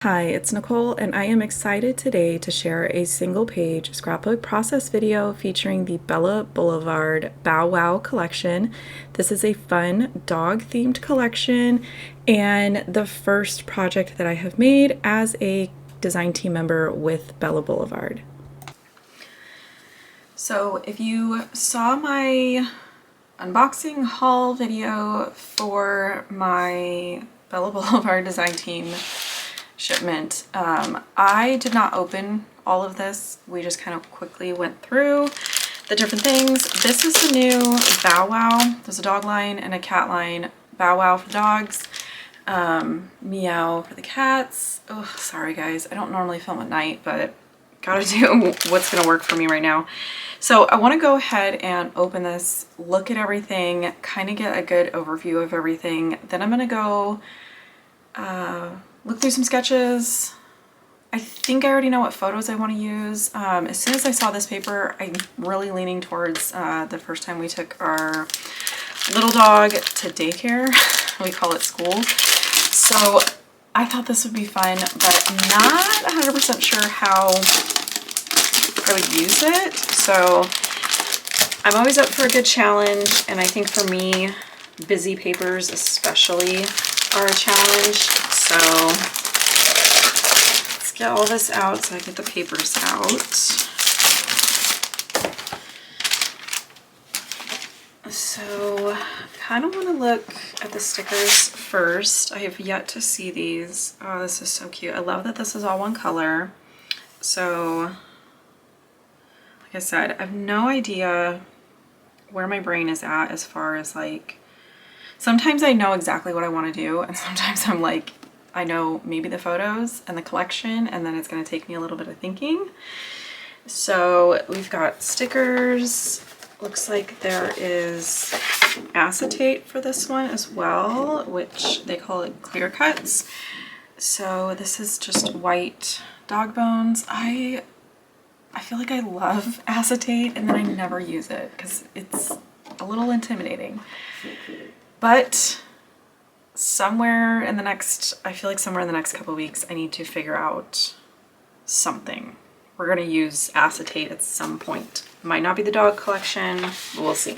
Hi, it's Nicole, and I am excited today to share a single-page scrapbook process video featuring the Bella Blvd Bow Wow collection. This is a fun dog-themed collection and the first project that I have made as a design team member with Bella Blvd. So if you saw my unboxing haul video for my Bella Blvd design team shipment, I did not open all of this. We just kind of quickly went through the different things. This is the new Bow Wow. There's a dog line and a cat line. Bow Wow for the dogs, Meow for the cats. Oh, sorry guys, I don't normally film at night, but gotta do what's gonna work for me right now. So I want to go ahead and open this, look at everything, kind of get a good overview of everything. Then I'm gonna go look through some sketches. I think I already know what photos I want to use. As soon as I saw this paper, I'm really leaning towards the first time we took our little dog to daycare. We call it school. So I thought this would be fun, but not 100% sure how I would use it. So I'm always up for a good challenge, and I think for me, busy papers especially are a challenge. So let's get all this out so I get the papers out. So I kind of want to look at the stickers first. I have yet to see these. Oh, this is so cute. I love that this is all one color. So like I said, I have no idea where my brain is at as far as like, sometimes I know exactly what I want to do, and sometimes I'm like, I know maybe the photos and the collection, and then it's going to take me a little bit of thinking. So we've got stickers. Looks like there is acetate for this one as well, which they call it clear cuts. So this is just white dog bones. I feel like I love acetate, and then I never use it because it's a little intimidating. But somewhere in the next, I feel like somewhere in the next couple of weeks, I need to figure out something. We're gonna use acetate at some point. Might not be the dog collection, but we'll see.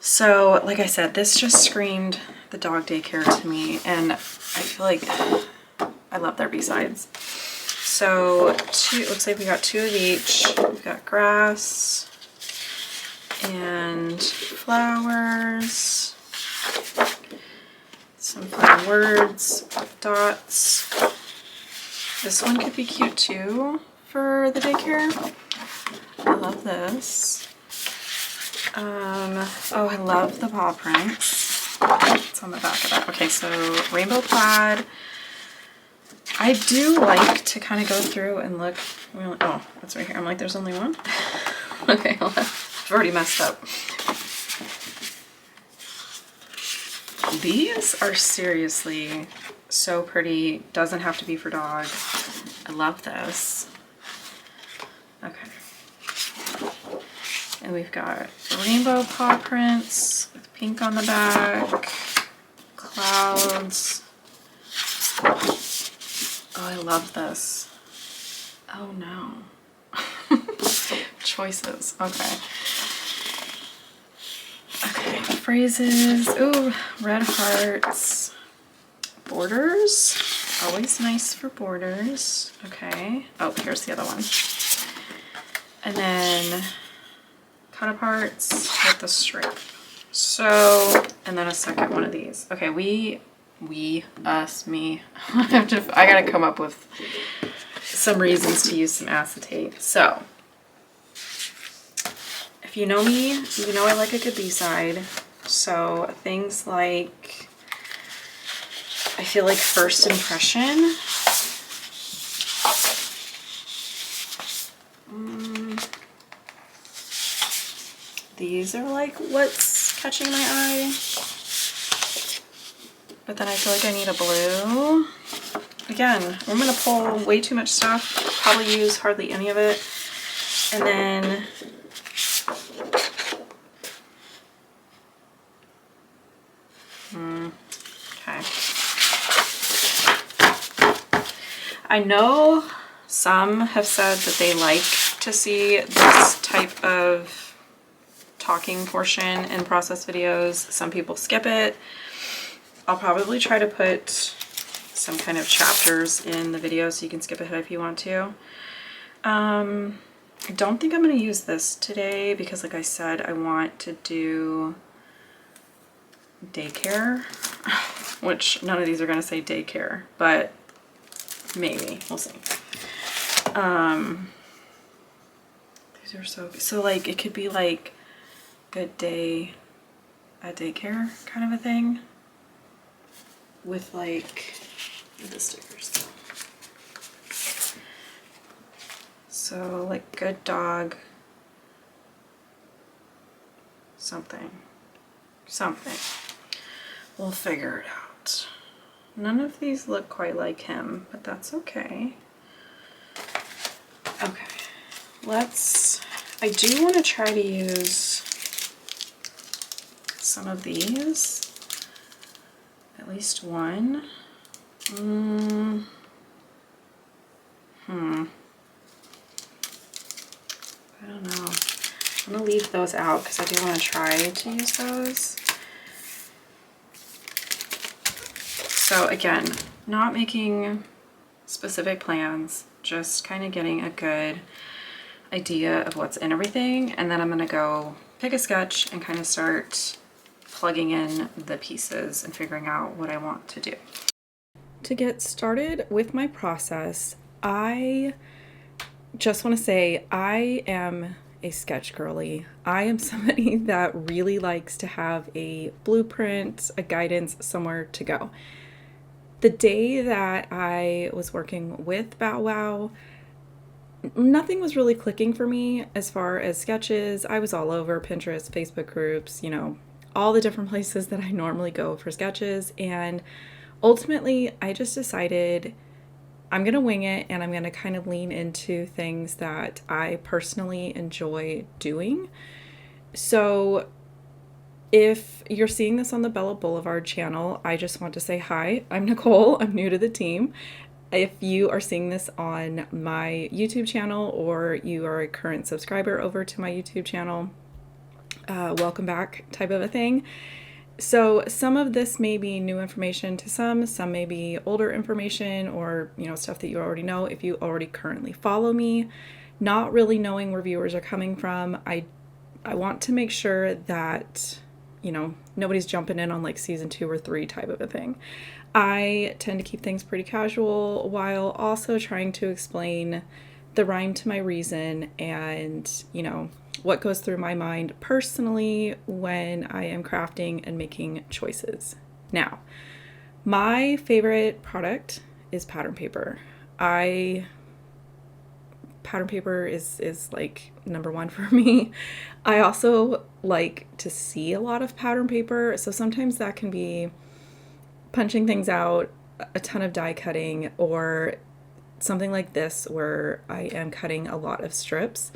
So like I said, this just screamed the dog daycare to me, and I feel like I love their B-sides. So it looks like we got two of each. We've got grass and flowers. Some fun words, dots. This one could be cute too for the daycare. I love this. Oh, I love the paw prints. It's on the back of that. Okay, so rainbow plaid. I do like to kind of go through and look. Oh, that's right here. I'm like, there's only one? Okay, I've already messed up. These are seriously so pretty. Doesn't have to be for dog. I love this. Okay. And we've got rainbow paw prints with pink on the back, clouds. Oh, I love this. Oh no. Choices. Okay. Okay, phrases. Ooh, red hearts. Borders. Always nice for borders. Okay. Oh, here's the other one. And then cut aparts with the strip. So, and then a second one of these. Okay, me. I gotta come up with some reasons to use some acetate. So, if you know me, you know I like a good B-side. So things like, I feel like first impression. These are like what's catching my eye. But then I feel like I need a blue. Again, I'm gonna pull way too much stuff. Probably use hardly any of it. And then okay. I know some have said that they like to see this type of talking portion in process videos. Some people skip it. I'll probably try to put some kind of chapters in the video so you can skip ahead if you want to. I don't think I'm going to use this today because, like I said, I want to do daycare, which none of these are going to say daycare, but maybe. We'll see. These are so like it could be like good day at daycare kind of a thing with like the stickers. So like good dog something. We'll figure it out. None of these look quite like him, but that's okay. Okay, I do want to try to use some of these, at least one. I don't know. I'm gonna leave those out because I do want to try to use those. So again, not making specific plans, just kind of getting a good idea of what's in everything, and then I'm gonna go pick a sketch and kind of start plugging in the pieces and figuring out what I want to do. To get started with my process, I just want to say I am a sketch girly. I am somebody that really likes to have a blueprint, a guidance, somewhere to go. The day that I was working with Bow Wow, nothing was really clicking for me as far as sketches. I was all over Pinterest, Facebook groups, you know, all the different places that I normally go for sketches. And ultimately, I just decided I'm going to wing it and I'm going to kind of lean into things that I personally enjoy doing. So if you're seeing this on the Bella Blvd channel, I just want to say hi. I'm Nicole. I'm new to the team. If you are seeing this on my YouTube channel or you are a current subscriber over to my YouTube channel, welcome back type of a thing. So some of this may be new information to some may be older information or, you know, stuff that you already know. If you already currently follow me, not really knowing where viewers are coming from, I want to make sure that, you know, nobody's jumping in on like season 2 or 3 type of a thing. I tend to keep things pretty casual while also trying to explain the rhyme to my reason and, you know, what goes through my mind personally when I am crafting and making choices. Now, my favorite product is pattern paper. Pattern paper is like number one for me. I also like to see a lot of pattern paper, so sometimes that can be punching things out, a ton of die cutting, or something like this where I am cutting a lot of strips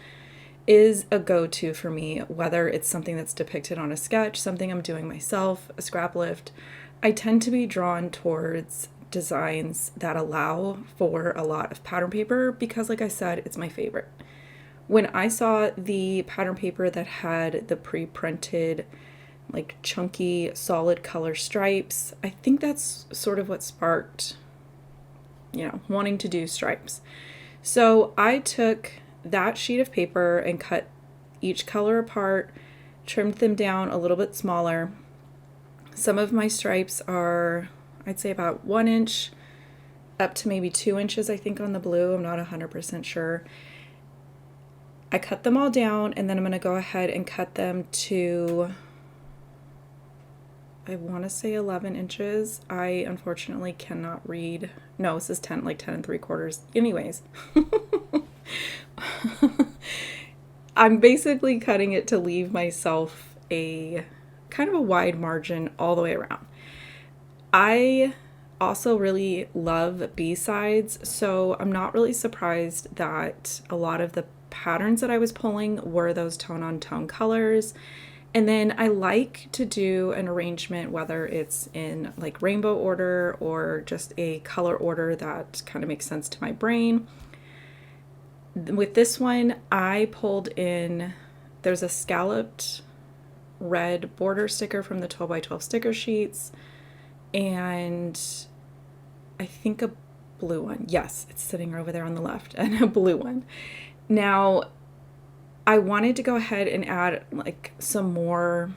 is a go-to for me, whether it's something that's depicted on a sketch, something I'm doing myself, a scrap lift. I tend to be drawn towards designs that allow for a lot of pattern paper because, like I said, it's my favorite. When I saw the pattern paper that had the pre-printed, like chunky, solid color stripes, I think that's sort of what sparked, you know, wanting to do stripes. So I took that sheet of paper and cut each color apart, trimmed them down a little bit smaller. Some of my stripes are, I'd say about 1 inch up to maybe 2 inches, I think, on the blue. I'm not 100% sure. I cut them all down and then I'm going to go ahead and cut them to, I want to say 11 inches. I unfortunately cannot read. No, this is 10, like 10 3/4. Anyways. I'm basically cutting it to leave myself a kind of a wide margin all the way around. I also really love B-sides, so I'm not really surprised that a lot of the patterns that I was pulling were those tone-on-tone colors. And then I like to do an arrangement, whether it's in like rainbow order or just a color order that kind of makes sense to my brain. With this one, I pulled in, there's a scalloped red border sticker from the 12 by 12 sticker sheets, and I think a blue one. Yes, it's sitting over there on the left, and a blue one. Now, I wanted to go ahead and add like some more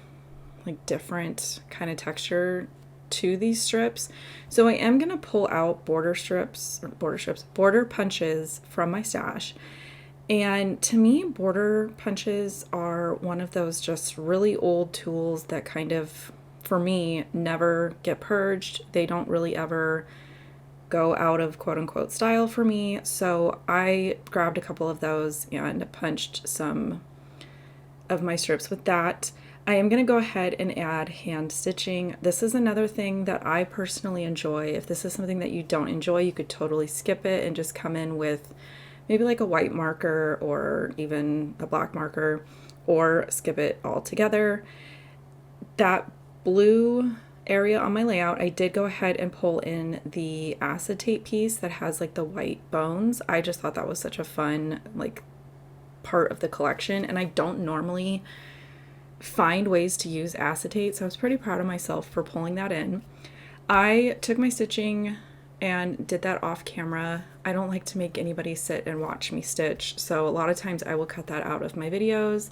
like different kind of texture to these strips. So I am going to pull out border punches from my stash. And to me, border punches are one of those just really old tools that kind of, for me, never get purged. They don't really ever go out of quote unquote style for me. So I grabbed a couple of those and punched some of my strips with that. I am going to go ahead and add hand stitching. This is another thing that I personally enjoy. If this is something that you don't enjoy, you could totally skip it and just come in with maybe like a white marker or even a black marker, or skip it altogether. That blue area on my layout, I did go ahead and pull in the acetate piece that has like the white bones. I just thought that was such a fun like part of the collection, and I don't normally find ways to use acetate, so I was pretty proud of myself for pulling that in. I took my stitching and did that off camera. I don't like to make anybody sit and watch me stitch, so a lot of times I will cut that out of my videos.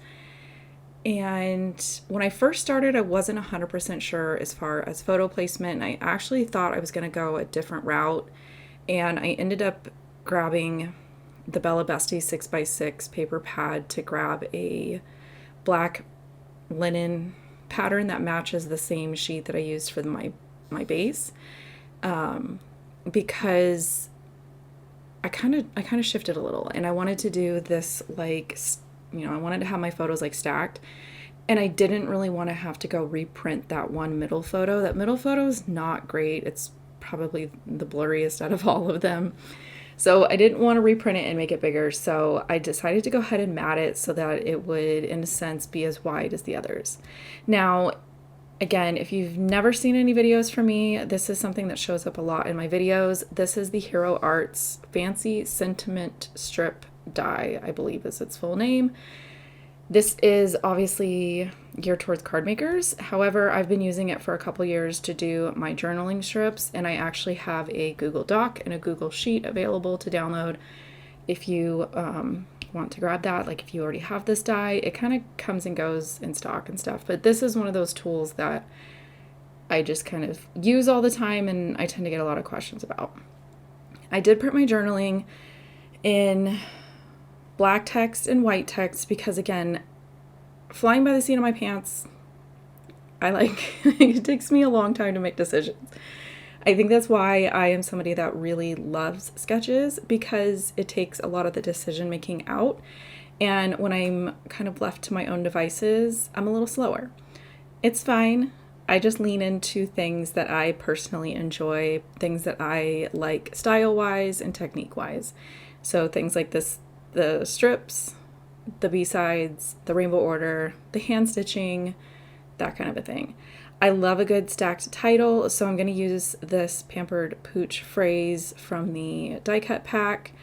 And when I first started, I wasn't 100% sure as far as photo placement, and I actually thought I was going to go a different route, and I ended up grabbing the Bella Blvd 6x6 paper pad to grab a black linen pattern that matches the same sheet that I used for my base, because I kind of shifted a little, and I wanted to do this like, I wanted to have my photos like stacked, and I didn't really want to have to go reprint that one middle photo. That middle photo is not great. It's probably the blurriest out of all of them. So I didn't want to reprint it and make it bigger. So I decided to go ahead and mat it so that it would, in a sense, be as wide as the others. Now, again, if you've never seen any videos from me, this is something that shows up a lot in my videos. This is the Hero Arts Fancy Sentiment Strip Die, I believe is its full name. This is obviously geared towards card makers. However, I've been using it for a couple years to do my journaling strips, and I actually have a Google Doc and a Google Sheet available to download if you want to grab that. Like if you already have this die, it kind of comes and goes in stock and stuff, but this is one of those tools that I just kind of use all the time, and I tend to get a lot of questions about. I did print my journaling in black text and white text because, again, flying by the seat of my pants, it takes me a long time to make decisions. I think that's why I am somebody that really loves sketches, because it takes a lot of the decision making out, and when I'm kind of left to my own devices, I'm a little slower. It's fine. I just lean into things that I personally enjoy, things that I like style-wise and technique-wise. So things like this, the strips, the B-sides, the rainbow order, the hand stitching, that kind of a thing. I love a good stacked title, so I'm going to use this Pampered Pooch phrase from the die cut pack.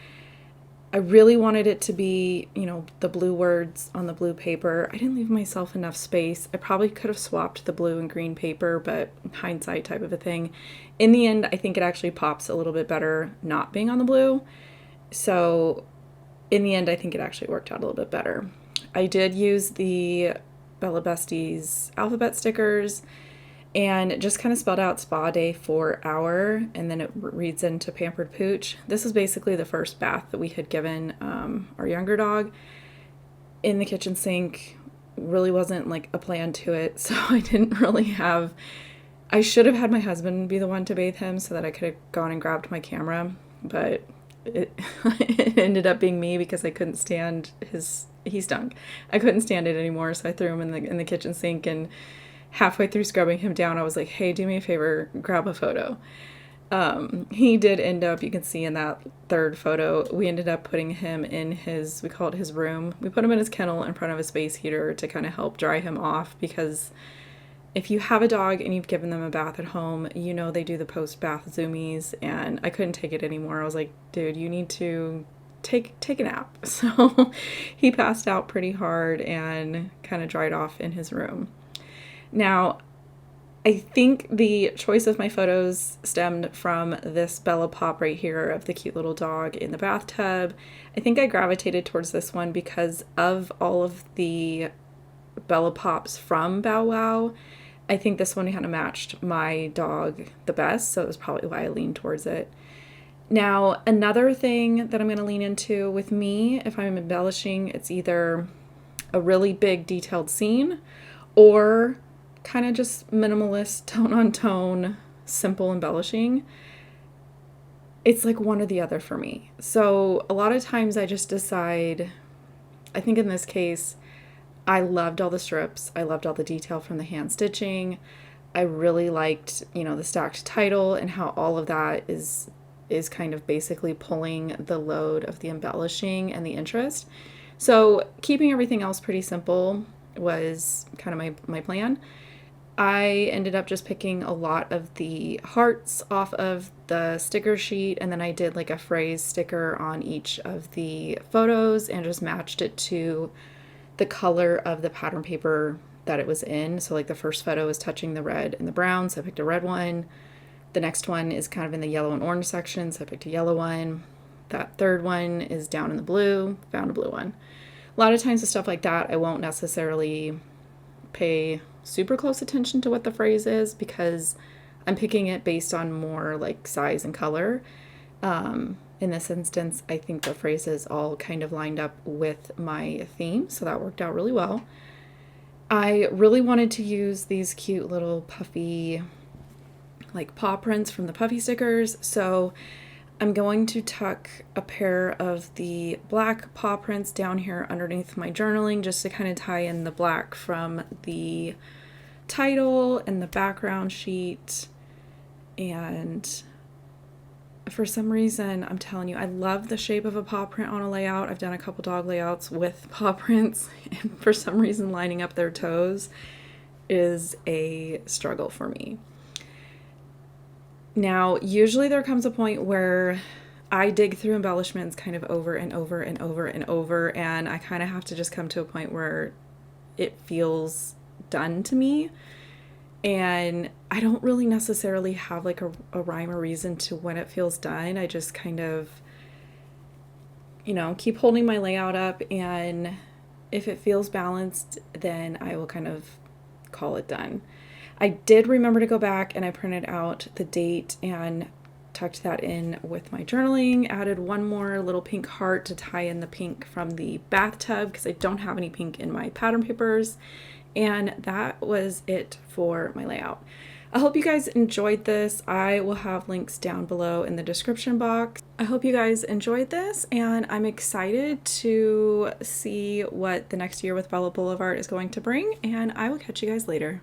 I really wanted it to be, the blue words on the blue paper. I didn't leave myself enough space. I probably could have swapped the blue and green paper, but hindsight type of a thing. In the end, I think it actually pops a little bit better not being on the blue. So in the end, I think it actually worked out a little bit better. I did use the Bella Blvd's alphabet stickers and just kind of spelled out spa day for hour, and then it reads into Pampered Pooch. This is basically the first bath that we had given our younger dog in the kitchen sink. Really wasn't like a plan to it, so I didn't really have, I should have had my husband be the one to bathe him so that I could have gone and grabbed my camera, but it ended up being me because I couldn't stand he stunk. I couldn't stand it anymore, so I threw him in the kitchen sink, and halfway through scrubbing him down, I was like, hey, do me a favor, grab a photo. He did end up, you can see in that third photo, we ended up putting him in his, we call it his room. We put him in his kennel in front of a space heater to kind of help dry him off, because if you have a dog and you've given them a bath at home, you know they do the post-bath zoomies, and I couldn't take it anymore. I was like, dude, you need to take a nap. So he passed out pretty hard and kind of dried off in his room. Now, I think the choice of my photos stemmed from this Bella pop right here of the cute little dog in the bathtub. I think I gravitated towards this one because of all of the Bella pops from Bow Wow. I think this one kind of matched my dog the best, so it was probably why I leaned towards it. Now, another thing that I'm going to lean into with me, if I'm embellishing, it's either a really big detailed scene or kind of just minimalist, tone on tone, simple embellishing. It's like one or the other for me. So a lot of times I just decide, I think in this case, I loved all the strips. I loved all the detail from the hand stitching. I really liked, you know, the stacked title and how all of that is kind of basically pulling the load of the embellishing and the interest. So keeping everything else pretty simple was kind of my plan. I ended up just picking a lot of the hearts off of the sticker sheet, and then I did like a phrase sticker on each of the photos and just matched it to the color of the pattern paper that it was in. So like the first photo is touching the red and the brown, so I picked a red one. The next one is kind of in the yellow and orange section, so I picked a yellow one. That third one is down in the blue, found a blue one. A lot of times with stuff like that, I won't necessarily pay super close attention to what the phrase is because I'm picking it based on more like size and color. In this instance, I think the phrases all kind of lined up with my theme, so that worked out really well. I really wanted to use these cute little puffy like paw prints from the puffy stickers, so I'm going to tuck a pair of the black paw prints down here underneath my journaling just to kind of tie in the black from the title and the background sheet. And for some reason, I'm telling you, I love the shape of a paw print on a layout. I've done a couple dog layouts with paw prints, and for some reason lining up their toes is a struggle for me. Now, usually there comes a point where I dig through embellishments kind of over and over and over and over, and I kind of have to just come to a point where it feels done to me. And I don't really necessarily have like a rhyme or reason to when it feels done. I just kind of, you know, keep holding my layout up, and if it feels balanced, then I will kind of call it done. I did remember to go back and I printed out the date and tucked that in with my journaling, added one more little pink heart to tie in the pink from the bathtub because I don't have any pink in my pattern papers. And that was it for my layout. I hope you guys enjoyed this. I will have links down below in the description box. I hope you guys enjoyed this, and I'm excited to see what the next year with Bella Blvd is going to bring, and I will catch you guys later.